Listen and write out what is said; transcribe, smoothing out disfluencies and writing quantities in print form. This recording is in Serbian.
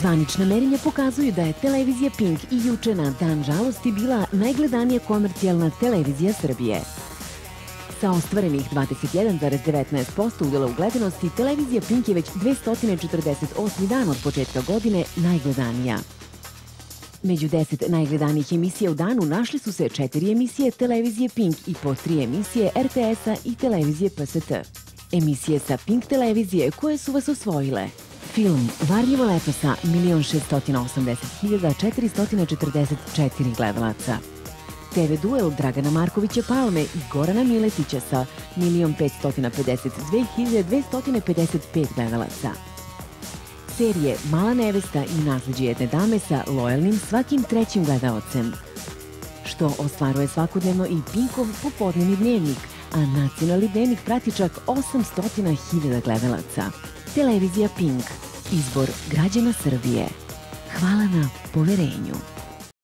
Zvanična merenja pokazuju da je televizija Pink i juče na Dan žalosti bila najgledanija komercijalna televizija Srbije. Sa ostvarenih 21,19% udjela u gledanosti, televizija Pink je već 248. dan od početka godine najgledanija. Među 10 najgledanijih emisija u danu našli su se 4 emisije televizije Pink i po 3 emisije RTS-a i televizije PST. Emisije sa Pink televizije koje su vas osvojile: film Varljivo leto sa 1.680.444 gledalaca, TV duel Dragana Markovića Palme i Gorana Miletića sa 1.552.255 gledalaca, serije Mala nevesta i Nasleđe jedne dame sa lojalnim svakim trećim gledalcem, što ostvaruje svakodnevno i Pinkov popodnevni dnevnik, a nacionalni dnevnik prati čak 800.000 gledalaca. Televizija Pink, izbor građana Srbije. Hvala na poverenju.